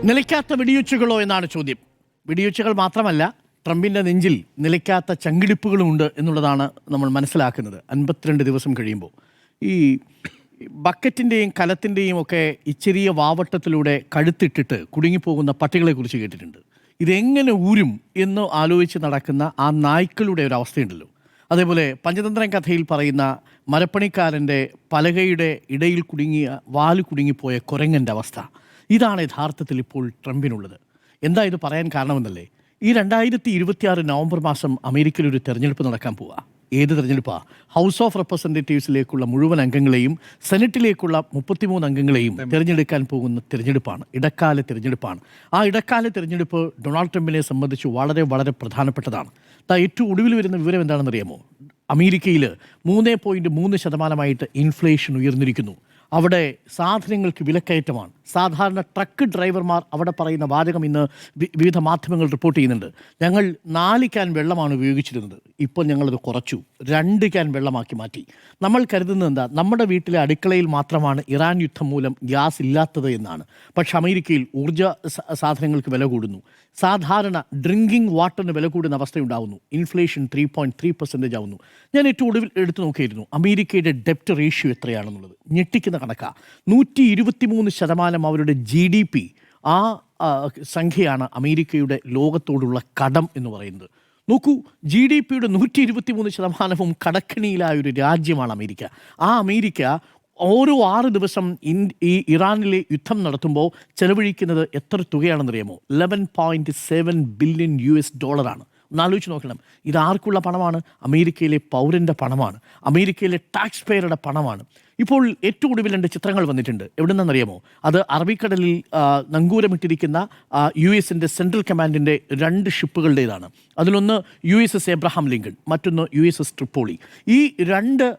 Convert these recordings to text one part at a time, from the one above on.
നിലയ്ക്കാത്ത വെടിയുച്ചകളോ എന്നാണ് ചോദ്യം. വെടിയുച്ചകൾ മാത്രമല്ല, ട്രംപിൻ്റെ നെഞ്ചിൽ നിലയ്ക്കാത്ത ചങ്കിടിപ്പുകളുമുണ്ട് എന്നുള്ളതാണ് നമ്മൾ മനസ്സിലാക്കുന്നത്. 52 ദിവസം കഴിയുമ്പോൾ ഈ ബക്കറ്റിൻ്റെയും കലത്തിൻ്റെയും ഒക്കെ ഈ ചെറിയ വാവട്ടത്തിലൂടെ കഴുത്തിട്ടിട്ട് കുടുങ്ങിപ്പോകുന്ന പട്ടികളെക്കുറിച്ച് കേട്ടിട്ടുണ്ട്. ഇതെങ്ങനെ ഊരും എന്ന് ആലോചിച്ച് നടക്കുന്ന ആ നായ്ക്കളുടെ ഒരു അവസ്ഥയുണ്ടല്ലോ. അതേപോലെ പഞ്ചതന്ത്രം കഥയിൽ പറയുന്ന മരപ്പണിക്കാരൻ്റെ പലകയുടെ ഇടയിൽ വാല് കുടുങ്ങിപ്പോയ കുരങ്ങൻ്റെ അവസ്ഥ. ഇതാണ് യഥാർത്ഥത്തിൽ ഇപ്പോൾ ട്രംപിനുള്ളത്. എന്താ ഇത് പറയാൻ കാരണമെന്നല്ലേ, ഈ 2026 നവംബർ മാസം അമേരിക്കയിൽ ഒരു തെരഞ്ഞെടുപ്പ് നടക്കാൻ പോവുക. ഏത് തെരഞ്ഞെടുപ്പാണ്? ഹൗസ് ഓഫ് റെപ്രസെൻറ്റേറ്റീവ്സിലേക്കുള്ള മുഴുവൻ അംഗങ്ങളെയും സെനറ്റിലേക്കുള്ള 33 അംഗങ്ങളെയും തിരഞ്ഞെടുക്കാൻ പോകുന്ന തിരഞ്ഞെടുപ്പാണ്. ഇടക്കാല തിരഞ്ഞെടുപ്പാണ്. ആ ഇടക്കാല തിരഞ്ഞെടുപ്പ് ഡൊണാൾഡ് ട്രംപിനെ സംബന്ധിച്ച് വളരെ വളരെ പ്രധാനപ്പെട്ടതാണ്. ഏറ്റവും ഒടുവിൽ വരുന്ന വിവരം എന്താണെന്നറിയാമോ? അമേരിക്കയിൽ 3.3% ഇൻഫ്ലേഷൻ ഉയർന്നിരിക്കുന്നു. അവിടെ സാധനങ്ങൾക്ക് വിലക്കയറ്റമാണ്. സാധാരണ ട്രക്ക് ഡ്രൈവർമാർ അവിടെ പറയുന്ന വാചകം ഇന്ന് വിവിധ മാധ്യമങ്ങൾ റിപ്പോർട്ട് ചെയ്യുന്നുണ്ട്. ഞങ്ങൾ 4 ക്യാൻ വെള്ളമാണ് ഉപയോഗിച്ചിരുന്നത്, ഇപ്പോൾ ഞങ്ങളത് കുറച്ചു, 2 ക്യാൻ വെള്ളമാക്കി മാറ്റി. നമ്മൾ കരുതുന്നത് എന്താ, നമ്മുടെ വീട്ടിലെ അടുക്കളയിൽ മാത്രമാണ് ഇറാൻ യുദ്ധം മൂലം ഗ്യാസ് ഇല്ലാത്തത് എന്നാണ്. പക്ഷെ അമേരിക്കയിൽ ഊർജ്ജ സാധനങ്ങൾക്ക് വില കൂടുന്നു. സാധാരണ ഡ്രിങ്കിങ് വാട്ടറിന് വില കൂടുന്ന അവസ്ഥയുണ്ടാകുന്നു. ഇൻഫ്ലേഷൻ 3.3% ആവുന്നു. ഞാൻ ഏറ്റവും ഒടുവിൽ എടുത്തു നോക്കിയിരുന്നു അമേരിക്കയുടെ ഡെപ്റ്റ് റേഷ്യോ എത്രയാണെന്നുള്ളത്. ഞെട്ടിക്കുന്ന കണക്കാണ്. 123% അവരുടെ GDP. ആ സംഖ്യയാണ് അമേരിക്കയുടെ ലോകത്തോടുള്ള കടം എന്ന് പറയുന്നത്. നോക്കൂ, GDPയുടെ 123% കടക്കണിയിലായൊരു രാജ്യമാണ് അമേരിക്ക. ആ അമേരിക്ക ഓരോ 6 ദിവസം ഈ ഇറാനിലെ യുദ്ധം നടത്തുമ്പോൾ ചെലവഴിക്കുന്നത് എത്ര തുകയാണെന്നറിയാമോ? $11.7 ബില്യൺ ആണ്. ഒന്നാലോചിച്ച് നോക്കണം. ഇതാർക്കുള്ള പണമാണ്? അമേരിക്കയിലെ പൗരൻ്റെ പണമാണ്, അമേരിക്കയിലെ ടാക്സ് പേയറുടെ പണമാണ്. ഇപ്പോൾ ഏറ്റവും ഒടുവിൽ 2 ചിത്രങ്ങൾ വന്നിട്ടുണ്ട്. എവിടെ നിന്നറിയാമോ? അത് അറബിക്കടലിൽ നങ്കൂരമിട്ടിരിക്കുന്ന US സെൻട്രൽ കമാൻഡിൻ്റെ 2 ഷിപ്പുകളുടേതാണ്. അതിലൊന്ന് USS എബ്രഹാം ലിങ്കൺ, മറ്റൊന്ന് USS ട്രിപ്പോളി. ഈ 2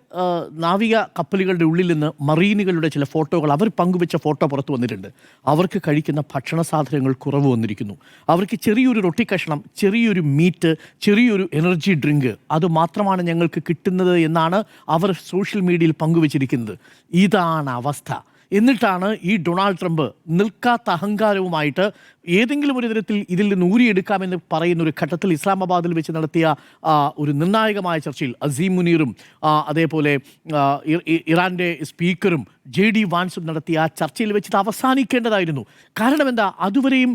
നാവിക കപ്പലുകളുടെ ഉള്ളിൽ നിന്ന് മറീനുകളുടെ ചില ഫോട്ടോകൾ, അവർ പങ്കുവെച്ച ഫോട്ടോ പുറത്തു വന്നിട്ടുണ്ട്. അവർക്ക് കഴിക്കുന്ന ഭക്ഷണ സാധനങ്ങൾ കുറവ് വന്നിരിക്കുന്നു. അവർക്ക് ചെറിയൊരു റൊട്ടി കഷ്ണം, ചെറിയൊരു മീറ്റ്, ചെറിയൊരു എനർജി ഡ്രിങ്ക്, അത് മാത്രമാണ് ഞങ്ങൾക്ക് കിട്ടുന്നത് എന്നാണ് അവർ സോഷ്യൽ മീഡിയയിൽ പങ്കുവച്ചിരിക്കുന്നത്. ഇതാണ് അവസ്ഥ. എന്നിട്ടാണ് ഈ ഡൊണാൾഡ് ട്രംപ് നിൽക്കാത്ത അഹങ്കാരവുമായിട്ട് ഏതെങ്കിലും ഒരു തരത്തിൽ ഇതിൽ നിന്ന് ഊരിയെടുക്കാമെന്ന് പറയുന്ന ഒരു ഘട്ടത്തിൽ ഇസ്ലാമാബാദിൽ വെച്ച് നടത്തിയ ഒരു നിർണായകമായ ചർച്ചയിൽ അസീം മുനീറും അതേപോലെ ഇറാൻ്റെ സ്പീക്കറും JD വാൻസും നടത്തിയ ആ ചർച്ചയിൽ വെച്ചിട്ട് അവസാനിക്കേണ്ടതായിരുന്നു. കാരണം എന്താ, അതുവരെയും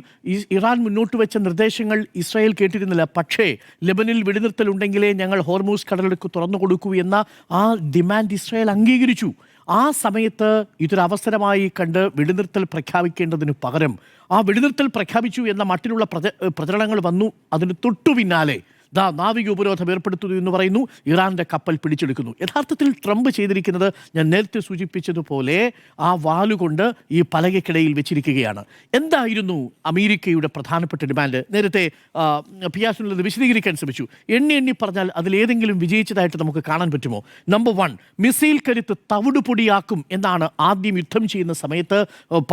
ഇറാൻ മുന്നോട്ട് വെച്ച നിർദ്ദേശങ്ങൾ ഇസ്രായേൽ കേട്ടിരുന്നില്ല. പക്ഷേ ലെബനിൽ വെടിനിർത്തലുണ്ടെങ്കിലേ ഞങ്ങൾ ഹോർമൂസ് കടലെടുക്ക് തുറന്നു കൊടുക്കൂ എന്ന ആ ഡിമാൻഡ് ഇസ്രായേൽ അംഗീകരിച്ചു. ആ സമയത്ത് ഇതൊരു അവസരമായി കണ്ട് വെടിനിർത്തൽ പ്രഖ്യാപിക്കേണ്ടതിന് പകരം ആ വെടിനിർത്തൽ പ്രഖ്യാപിച്ചു എന്ന മട്ടിലുള്ള പ്രചരണങ്ങൾ വന്നു. അതിന് തൊട്ടു പിന്നാലെ നാവിക ഉപരോധം ഏർപ്പെടുത്തുന്നു എന്ന് പറയുന്നു, ഇറാൻ്റെ കപ്പൽ പിടിച്ചെടുക്കുന്നു. യഥാർത്ഥത്തിൽ ട്രംപ് ചെയ്തിരിക്കുന്നത് ഞാൻ നേരത്തെ സൂചിപ്പിച്ചതുപോലെ ആ വാലുകൊണ്ട് ഈ പലകയ്ക്കിടയിൽ വെച്ചിരിക്കുകയാണ്. എന്തായിരുന്നു അമേരിക്കയുടെ പ്രധാനപ്പെട്ട ഡിമാൻഡ്? നേരത്തെ പിയാസുള്ളത് വിശദീകരിക്കാൻ ശ്രമിച്ചു. എണ്ണി പറഞ്ഞാൽ അതിലേതെങ്കിലും വിജയിച്ചതായിട്ട് നമുക്ക് കാണാൻ പറ്റുമോ? നമ്പർ 1, മിസൈൽ കരുത്ത് തവിടുപൊടിയാക്കും എന്നാണ് ആദ്യം യുദ്ധം ചെയ്യുന്ന സമയത്ത്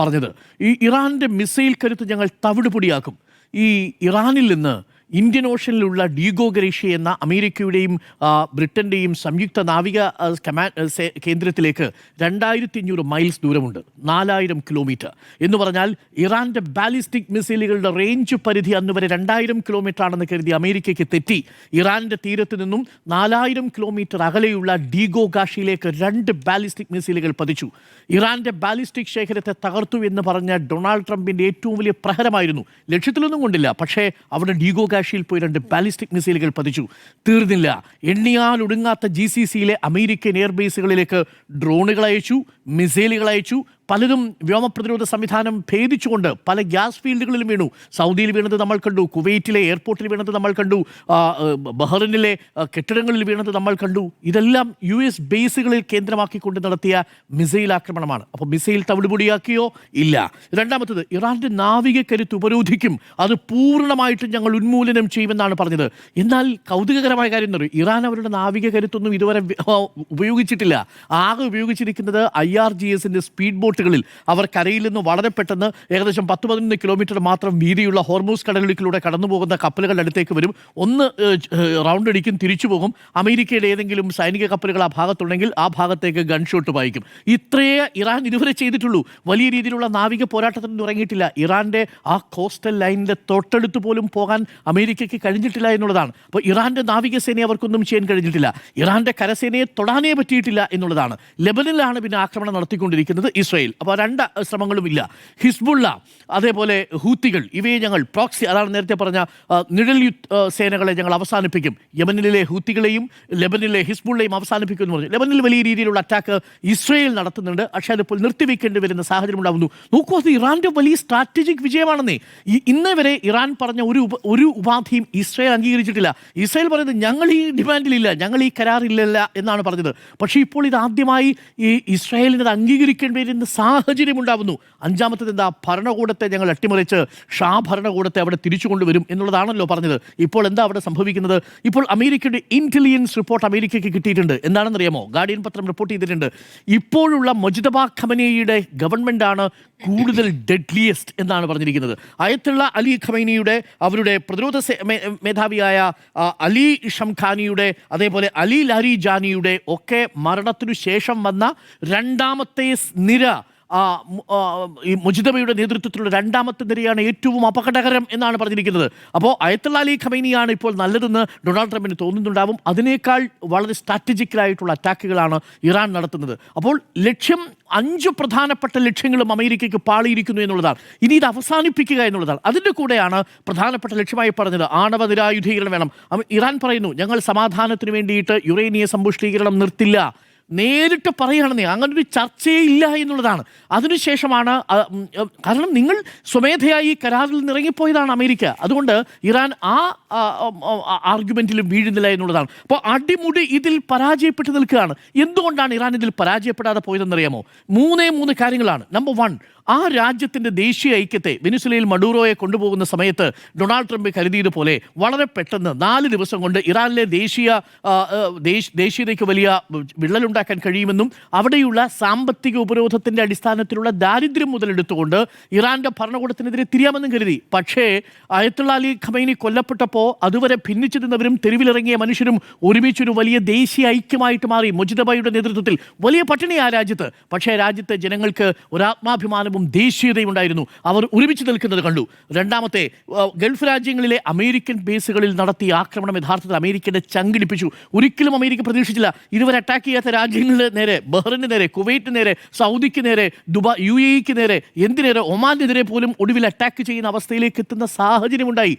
പറഞ്ഞത്. ഈ ഇറാൻ്റെ മിസൈൽ കരുത്ത് ഞങ്ങൾ തവിടുപൊടിയാക്കും. ഈ ഇറാനിൽ നിന്ന് ഇന്ത്യൻ ഓഷനിലുള്ള ഡീഗോ ഗറേഷ്യ എന്ന അമേരിക്കയുടെയും ബ്രിട്ടൻ്റെയും സംയുക്ത നാവിക കേന്ദ്രത്തിലേക്ക് 2500 മൈൽസ് ദൂരമുണ്ട്, 4000 കിലോമീറ്റർ എന്ന് പറഞ്ഞാൽ ഇറാൻ്റെ ബാലിസ്റ്റിക് മിസൈലുകളുടെ റേഞ്ച് പരിധി അന്ന് വരെ 2000 കിലോമീറ്റർ ആണെന്ന് കരുതി അമേരിക്കയ്ക്ക് തെറ്റി. ഇറാൻ്റെ തീരത്ത് നിന്നും 4000 കിലോമീറ്റർ അകലെയുള്ള ഡീഗോ ഗാഷിയിലേക്ക് 2 ബാലിസ്റ്റിക് മിസൈലുകൾ പതിച്ചു. ഇറാൻ്റെ ബാലിസ്റ്റിക് ശേഖരത്തെ തകർത്തു എന്ന് പറഞ്ഞ ഡൊണാൾഡ് ട്രംപിൻ്റെ ഏറ്റവും വലിയ പ്രഹരമായിരുന്നു. ലക്ഷ്യത്തിലൊന്നും കൊണ്ടില്ല, പക്ഷേ അവിടെ ഡീഗോ ിൽ പോയി 2 ബാലിസ്റ്റിക് മിസൈലുകൾ പതിച്ചു. തീർന്നില്ല, എണ്ണിയാൽ ഒടുങ്ങാത്ത GCCയിലെ അമേരിക്കൻ എയർബേസുകളിലേക്ക് ഡ്രോണുകൾ അയച്ചു, മിസൈലുകൾ അയച്ചു. പലരും വ്യോമപ്രതിരോധ സംവിധാനം ഭേദിച്ചുകൊണ്ട് പല ഗ്യാസ് ഫീൽഡുകളിലും വീണു. സൗദിയിൽ വീണത് നമ്മൾ കണ്ടു, കുവൈറ്റിലെ എയർപോർട്ടിൽ വീണത് നമ്മൾ കണ്ടു, ബഹ്റിനിലെ കെട്ടിടങ്ങളിൽ വീണത് നമ്മൾ കണ്ടു. ഇതെല്ലാം US ബേസുകളിൽ കേന്ദ്രമാക്കിക്കൊണ്ട് നടത്തിയ മിസൈൽ ആക്രമണമാണ്. അപ്പോൾ മിസൈൽ തവിടുപൊടിയാക്കിയോ? ഇല്ല. രണ്ടാമത്തത്, ഇറാൻ്റെ നാവിക കരുത്ത് ഉപരോധിക്കും, അത് പൂർണ്ണമായിട്ടും ഞങ്ങൾ ഉന്മൂലനം ചെയ്യുമെന്നാണ് പറഞ്ഞത്. എന്നാൽ കൗതുകകരമായ കാര്യം എന്ന് പറയും, ഇറാൻ അവരുടെ നാവിക കരുത്തൊന്നും ഇതുവരെ ഉപയോഗിച്ചിട്ടില്ല. ആകെ ഉപയോഗിച്ചിരിക്കുന്നത് IRGSൻ്റെ സ്പീഡ് ബോട്ടുകൾ. ബോട്ടുകളിൽ അവർ കരയിൽ നിന്ന് വളരെ പെട്ടെന്ന് ഏകദേശം 10-11 കിലോമീറ്റർ മാത്രം വീതിയുള്ള ഹോർമൂസ് കടലിടുക്കിലൂടെ കടന്നു പോകുന്ന കപ്പലുകളുടെ അടുത്തേക്ക് വരും. ഒന്ന് റൗണ്ട് അടിക്കും, തിരിച്ചു പോകും. അമേരിക്കയുടെ ഏതെങ്കിലും സൈനിക കപ്പലുകൾ ആ ഭാഗത്തുണ്ടെങ്കിൽ ആ ഭാഗത്തേക്ക് ഗൺഷോട്ട് പായിക്കും. ഇത്രയേ ഇറാൻ ഇതുവരെ ചെയ്തിട്ടുള്ളൂ. വലിയ രീതിയിലുള്ള നാവിക പോരാട്ടത്തിന് തുടങ്ങിയിട്ടില്ല. ഇറാന്റെ ആ കോസ്റ്റൽ ലൈനിന്റെ തൊട്ടടുത്ത് പോലും പോകാൻ അമേരിക്കയ്ക്ക് കഴിഞ്ഞിട്ടില്ല എന്നുള്ളതാണ്. അപ്പോൾ ഇറാന്റെ നാവികസേനയെ അവർക്കൊന്നും ചെയ്യാൻ കഴിഞ്ഞിട്ടില്ല. ഇറാന്റെ കരസേനയെ തൊടാനേ പറ്റിയിട്ടില്ല എന്നുള്ളതാണ്. ലെബനനിലാണ് പിന്നെ ആക്രമണം നടത്തിക്കൊണ്ടിരിക്കുന്നത് ഇസ്രായേൽ. അപ്പോൾ രണ്ട് ശ്രമങ്ങളും ഇല്ല. ഹിസ്ബുള്ള, അതേപോലെ ഹൂത്തികൾ, ഇവയെ ഞങ്ങൾ പ്രോക്സി, അതാണ് നേരത്തെ പറഞ്ഞ നിഴൽ സേനകളെ ഞങ്ങൾ അവസാനിപ്പിക്കും. യമനിലെ ഹൂത്തികളെയും ലെബനിലെ ഹിസ്ബുള്ളയും അവസാനിപ്പിക്കും എന്ന് പറഞ്ഞു. ലെബനിൽ വലിയ രീതിയിലുള്ള അറ്റാക്ക് ഇസ്രായേൽ നടത്തുന്നുണ്ട്. പക്ഷേ അതിപ്പോൾ നിർത്തിവെക്കേണ്ടി വരുന്ന സാഹചര്യം ഉണ്ടാകുന്നു. നോക്കൂ, അത് ഇറാന്റെ വലിയ സ്ട്രാറ്റജിക് വിജയമാണെന്നേ. ഇന്നേ വരെ ഇറാൻ പറഞ്ഞ ഒരു ഉപാധിയും ഇസ്രായേൽ അംഗീകരിച്ചിട്ടില്ല. ഇസ്രായേൽ പറയുന്നത് ഞങ്ങൾ ഈ ഡിമാൻഡിലില്ല, ഞങ്ങൾ ഈ കരാറില്ല എന്നാണ് പറഞ്ഞത്. പക്ഷേ ഇപ്പോൾ ഇത് ആദ്യമായി ഈ ഇസ്രായേലിന് അത് അംഗീകരിക്കേണ്ടി വരുന്ന സാഹചര്യം ഉണ്ടാകുന്നു. അഞ്ചാമത്തേത് എന്താ? ഭരണകൂടത്തെ ഞങ്ങൾ അട്ടിമറിച്ച് ഷാ ഭരണകൂടത്തെ അവിടെ തിരിച്ചു കൊണ്ടുവരും എന്നുള്ളതാണല്ലോ പറഞ്ഞത്. ഇപ്പോൾ എന്താ അവിടെ സംഭവിക്കുന്നത്? ഇപ്പോൾ അമേരിക്കയുടെ ഇന്റലിജൻസ് റിപ്പോർട്ട് അമേരിക്കയ്ക്ക് കിട്ടിയിട്ടുണ്ട്. എന്താണെന്നറിയാമോ? ഗാർഡിയൻ പത്രം റിപ്പോർട്ട് ചെയ്തിട്ടുണ്ട്. ഇപ്പോഴുള്ള മൊജ്തബ ഖമനേയിയുടെ ഗവൺമെൻറ്റാണ് കൂടുതൽ ഡെഡ്ലിയസ്റ്റ് എന്നാണ് പറഞ്ഞിരിക്കുന്നത്. അയത്തുള്ള അലി ഖമൈനിയുടെ, അവരുടെ പ്രതിരോധ മേധാവിയായ അലി ഷംഖാനിയുടെ, അതേപോലെ അലി ലാരിജാനിയുടെ ഒക്കെ മരണത്തിനു ശേഷം വന്ന രണ്ടാമത്തെ നിര, ഈ മുജിതബയുടെ നേതൃത്വത്തിലുള്ള രണ്ടാമത്തെ നിരയാണ് ഏറ്റവും അപകടകരം എന്നാണ് പറഞ്ഞിരിക്കുന്നത്. അപ്പോൾ അയത്തുള്ള അലി ഖമൈനിയാണ് ഇപ്പോൾ നല്ലതെന്ന് ഡൊണാൾഡ് ട്രംപിന് തോന്നുന്നുണ്ടാവും. അതിനേക്കാൾ വളരെ സ്ട്രാറ്റജിക്കലായിട്ടുള്ള അറ്റാക്കുകളാണ് ഇറാൻ നടത്തുന്നത്. അപ്പോൾ ലക്ഷ്യം 5 പ്രധാനപ്പെട്ട ലക്ഷ്യങ്ങളും അമേരിക്കയ്ക്ക് പാളിയിരിക്കുന്നു എന്നുള്ളതാണ്. ഇനി ഇത് അവസാനിപ്പിക്കുക എന്നുള്ളതാണ്. അതിൻ്റെ കൂടെയാണ് പ്രധാനപ്പെട്ട ലക്ഷ്യമായി പറഞ്ഞത് ആണവ നിരായുധീകരണം വേണം. ഇറാൻ പറയുന്നു ഞങ്ങൾ സമാധാനത്തിന് വേണ്ടിയിട്ട് യുറേനിയ സമ്പുഷ്ടീകരണം നിർത്തില്ല. നേരിട്ട് പറയുകയാണെന്നേ, അങ്ങനൊരു ചർച്ചയേ ഇല്ല എന്നുള്ളതാണ്. അതിനുശേഷമാണ്, കാരണം നിങ്ങൾ സ്വമേധയായി കരാറിൽ നിന്ന് ഇറങ്ങിപ്പോയതാണ് അമേരിക്ക. അതുകൊണ്ട് ഇറാൻ ആ ആർഗ്യുമെൻറ്റിലും വീഴുന്നില്ല എന്നുള്ളതാണ്. അപ്പോൾ അടിമുടി ഇതിൽ പരാജയപ്പെട്ട് നിൽക്കുകയാണ്. എന്തുകൊണ്ടാണ് ഇറാൻ ഇതിൽ പരാജയപ്പെടാതെ പോയതെന്നറിയാമോ? 3 കാര്യങ്ങളാണ്. നമ്പർ 1, ആ രാജ്യത്തിൻ്റെ ദേശീയ ഐക്യത്തെ, വെനിസ്വേലയിൽ മഡൂറോയെ കൊണ്ടുപോകുന്ന സമയത്ത് ഡൊണാൾഡ് ട്രംപ് കരുതിയതുപോലെ വളരെ പെട്ടെന്ന് 4 ദിവസം കൊണ്ട് ഇറാനിലെ ദേശീയതയ്ക്ക് വലിയ വിള്ളലുണ്ടാക്കാൻ കഴിയുമെന്നും അവിടെയുള്ള സാമ്പത്തിക ഉപരോധത്തിൻ്റെ അടിസ്ഥാനത്തിലുള്ള ദാരിദ്ര്യം മുതലെടുത്തുകൊണ്ട് ഇറാൻ്റെ ഭരണകൂടത്തിനെതിരെ തിരിയാമെന്നും കരുതി. പക്ഷേ അയത്തുള്ള അലി ഖമൈനി കൊല്ലപ്പെട്ടപ്പോൾ അതുവരെ ഭിന്നിച്ചു നിന്നവരും തെരുവിലിറങ്ങിയ മനുഷ്യരും ഒരുമിച്ചൊരു വലിയ ദേശീയ ഐക്യമായിട്ട് മാറി. മുജിതബയുടെ നേതൃത്വത്തിൽ വലിയ പട്ടിണി ആ രാജ്യത്ത്. പക്ഷേ രാജ്യത്തെ ജനങ്ങൾക്ക് ഒരാത്മാഭിമാനം ദേശീയതയും ഉണ്ടായിരുന്നു. അവർ ഒരുമിച്ച് നിൽക്കുന്നത് കണ്ടു. രണ്ടാമത്തെ, ഗൾഫ് രാജ്യങ്ങളിലെ അമേരിക്കൻ ബേസുകളിൽ നടത്തിയ ആക്രമണം യഥാർത്ഥത്തിൽ അമേരിക്കയുടെ ചങ്കിടിപ്പിച്ചു. ഒരിക്കലും അമേരിക്ക പ്രതീക്ഷിച്ചില്ല. ഇതുവരെ അറ്റാക്ക് ചെയ്യാത്ത രാജ്യങ്ങളുടെ നേരെ, ബഹ്റിന് നേരെ, കുവൈറ്റിന് നേരെ, സൗദിക്ക് നേരെ, UAE നേരെ, എന്തിനേരെ, ഒമാനെതിരെ പോലും ഒടുവിൽ അറ്റാക്ക് ചെയ്യുന്ന അവസ്ഥയിലേക്ക് എത്തുന്ന സാഹചര്യമുണ്ടായി.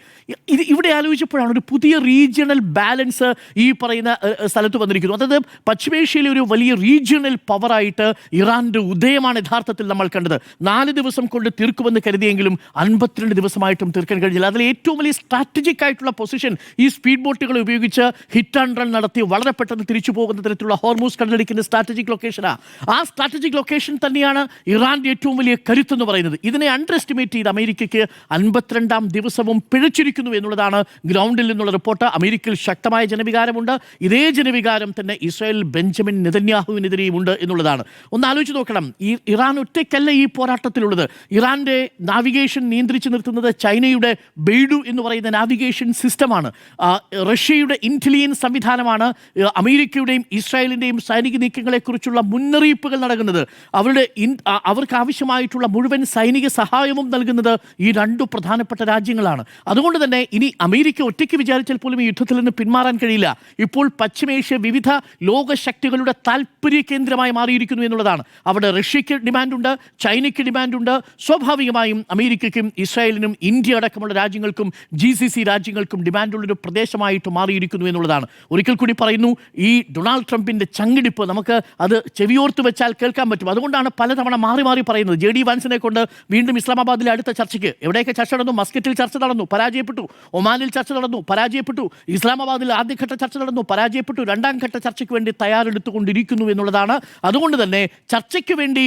ഇവിടെ ആലോചിച്ചപ്പോഴാണ് ഒരു പുതിയ റീജിയണൽ ബാലൻസ് ഈ പറയുന്ന സ്ഥലത്ത് വന്നിരിക്കുന്നു. അതായത് പശ്ചിമേഷ്യയിലെ ഒരു വലിയ റീജിയണൽ പവറായിട്ട് ഇറാന്റെ ഉദയമാണ് യഥാർത്ഥത്തിൽ നമ്മൾ കണ്ടത്. 4 ദിവസം കൊണ്ട് തീർക്കുമെന്ന് കരുതിയെങ്കിലും 52 ദിവസമായിട്ടും തീർക്കാൻ കഴിഞ്ഞില്ല. അതിൽ ഏറ്റവും വലിയ സ്ട്രാറ്റജിക് ആയിട്ടുള്ള പൊസിഷൻ ഈ സ്പീഡ് ബോട്ടുകളെ ഉപയോഗിച്ച് ഹിറ്റ് ആൻഡ് റൺ നടത്തി വളരെ പെട്ടെന്ന് തിരിച്ചു പോകുന്ന തരത്തിലുള്ള ഹോർമൂസ് കടലിടുക്കിന്റെ സ്ട്രാറ്റജിക് ലൊക്കേഷനാണ്. ആ സ്ട്രാറ്റജിക് ലൊക്കേഷൻ തന്നെയാണ് ഇറാന്റെ ഏറ്റവും വലിയ കരുത്തെന്ന് പറയുന്നത്. ഇതിനെ അണ്ടർ എസ്റ്റിമേറ്റ് ചെയ്ത് അമേരിക്കയ്ക്ക് 52ാം ദിവസവും പിഴച്ചിരിക്കുന്നു എന്നുള്ളതാണ് ഗ്രൗണ്ടിൽ നിന്നുള്ള റിപ്പോർട്ട്. അമേരിക്കയിൽ ശക്തമായ ജനവികാരമുണ്ട്. ഇതേ ജനവികാരം തന്നെ ഇസ്രായേൽ ബെഞ്ചമിൻ നെതന്യാഹുവിനെതിരെയും ഉണ്ട് എന്നുള്ളതാണ്. ഒന്ന് ആലോചിച്ച് നോക്കണം, ഇറാൻ ഒറ്റയ്ക്കല്ല ഈ പോരാട്ടത്തിലുള്ളത്. ഇറാന്റെ നാവിഗേഷൻ നിയന്ത്രിച്ചു നിർത്തുന്നത് ചൈനയുടെ ബെയ്ഡു എന്ന് പറയുന്ന നാവിഗേഷൻ സിസ്റ്റമാണ്. റഷ്യയുടെ ഇന്റലിജൻസ് സംവിധാനമാണ് അമേരിക്കയുടെയും ഇസ്രായേലിൻ്റെയും സൈനിക നീക്കങ്ങളെക്കുറിച്ചുള്ള മുന്നറിയിപ്പുകൾ നൽകുന്നത്. അവർക്ക് ആവശ്യമായിട്ടുള്ള മുഴുവൻ സൈനിക സഹായവും നൽകുന്നത് ഈ 2 പ്രധാനപ്പെട്ട രാജ്യങ്ങളാണ്. അതുകൊണ്ട് തന്നെ ഇനി അമേരിക്ക ഒറ്റയ്ക്ക് വിചാരിച്ചാൽ പോലും ഈ യുദ്ധത്തിൽ നിന്ന് പിന്മാറാൻ കഴിയില്ല. ഇപ്പോൾ പശ്ചിമേഷ്യ വിവിധ ലോകശക്തികളുടെ താല്പര്യ കേന്ദ്രമായി മാറിയിരിക്കുന്നു എന്നുള്ളതാണ്. അവിടെ റഷ്യയ്ക്ക് ഡിമാൻഡുണ്ട്, ചൈനയ്ക്ക് ഡിമാൻഡുണ്ട്. സ്വാഭാവികമായും അമേരിക്കയ്ക്കും ഇസ്രായേലിനും ഇന്ത്യ അടക്കമുള്ള രാജ്യങ്ങൾക്കും GCC രാജ്യങ്ങൾക്കും ഡിമാൻഡുള്ളൊരു പ്രദേശമായിട്ട് മാറിയിരിക്കുന്നു എന്നുള്ളതാണ്. ഒരിക്കൽ കൂടി പറയുന്നു, ഈ ഡൊണാൾഡ് ട്രംപിൻ്റെ ചങ്കിടിപ്പ് നമുക്ക് അത് ചെവിയോർത്ത് വെച്ചാൽ കേൾക്കാൻ പറ്റും. അതുകൊണ്ടാണ് പലതവണ മാറി മാറി പറയുന്നത്. JD വാൻസിനെ കൊണ്ട് വീണ്ടും ഇസ്ലാമാബാദിലെ അടുത്ത ചർച്ചയ്ക്ക്, എവിടെയൊക്കെ ചർച്ച നടന്നു? മസ്കറ്റിൽ ചർച്ച നടന്നു, പരാജയപ്പെട്ടു. ഒമാനിൽ ചർച്ച നടന്നു, പരാജയപ്പെട്ടു. ഇസ്ലാമാബാദിൽ ആദ്യഘട്ട ചർച്ച നടന്നു, പരാജയപ്പെട്ടു. 2ാം ഘട്ട ചർച്ചയ്ക്ക് വേണ്ടി തയ്യാറെടുത്തുകൊണ്ടിരിക്കുന്നു എന്നുള്ളതാണ്. അതുകൊണ്ട് തന്നെ ചർച്ചയ്ക്ക് വേണ്ടി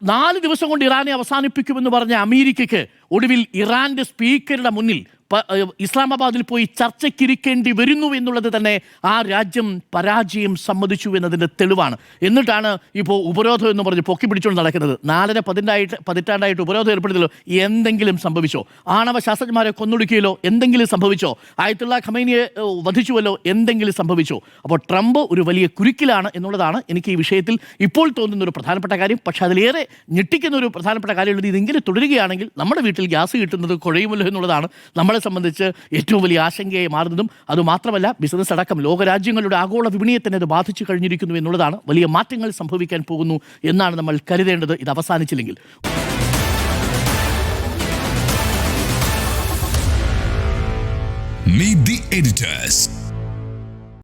4 ദിവസം കൊണ്ട് ഇറാനെ അവസാനിപ്പിക്കുമെന്ന് പറഞ്ഞ അമേരിക്കയ്ക്ക് ഒടുവിൽ ഇറാന്റെ സ്പീക്കറുടെ മുന്നിൽ ഇസ്ലാമാബാദിൽ പോയി ചർച്ചയ്ക്കിരിക്കേണ്ടി വരുന്നു എന്നുള്ളത് തന്നെ ആ രാജ്യം പരാജയം സമ്മതിച്ചു എന്നതിൻ്റെ തെളിവാണ്. എന്നിട്ടാണ് ഇപ്പോൾ ഉപരോധം എന്ന് പറഞ്ഞ് പൊക്കി പിടിച്ചുകൊണ്ട് നടക്കുന്നത്. 4 പതിറ്റാണ്ടായിട്ട് ഉപരോധം ഏർപ്പെടുത്തിയല്ലോ, എന്തെങ്കിലും സംഭവിച്ചോ? ആണവ ശാസ്ത്രജ്ഞന്മാരെ കൊന്നൊടുക്കിയല്ലോ, എന്തെങ്കിലും സംഭവിച്ചോ? ആയത്തുള്ള ഖമൈനിയെ വധിച്ചുവല്ലോ, എന്തെങ്കിലും സംഭവിച്ചോ? അപ്പോൾ ട്രംപ് ഒരു വലിയ കുരുക്കിലാണ് എന്നുള്ളതാണ് എനിക്ക് ഈ വിഷയത്തിൽ ഇപ്പോൾ തോന്നുന്ന ഒരു പ്രധാനപ്പെട്ട കാര്യം. പക്ഷേ അതിലേറെ ഞെട്ടിക്കുന്ന ഒരു പ്രധാനപ്പെട്ട കാര്യമുള്ളത്, ഇതിങ്ങനെ തുടരുകയാണെങ്കിൽ നമ്മുടെ വീട്ടിൽ ഗ്യാസ് കിട്ടുന്നത് കുഴയുമല്ലോ എന്നുള്ളതാണ് നമ്മളെ സംബന്ധിച്ച് ഏറ്റവും വലിയ ആശങ്കയായി മാറുന്നതും. അതുമാത്രമല്ല, ബിസിനസ് അടക്കം ലോകരാജ്യങ്ങളുടെ ആഗോള വിപണിയെ തന്നെ അത് ബാധിച്ചു കഴിഞ്ഞിരിക്കുന്നു എന്നുള്ളതാണ്. വലിയ മാറ്റങ്ങൾ സംഭവിക്കാൻ പോകുന്നു എന്നാണ് നമ്മൾ കരുതേണ്ടത്, ഇത് അവസാനിച്ചില്ലെങ്കിൽ. Meet the editors.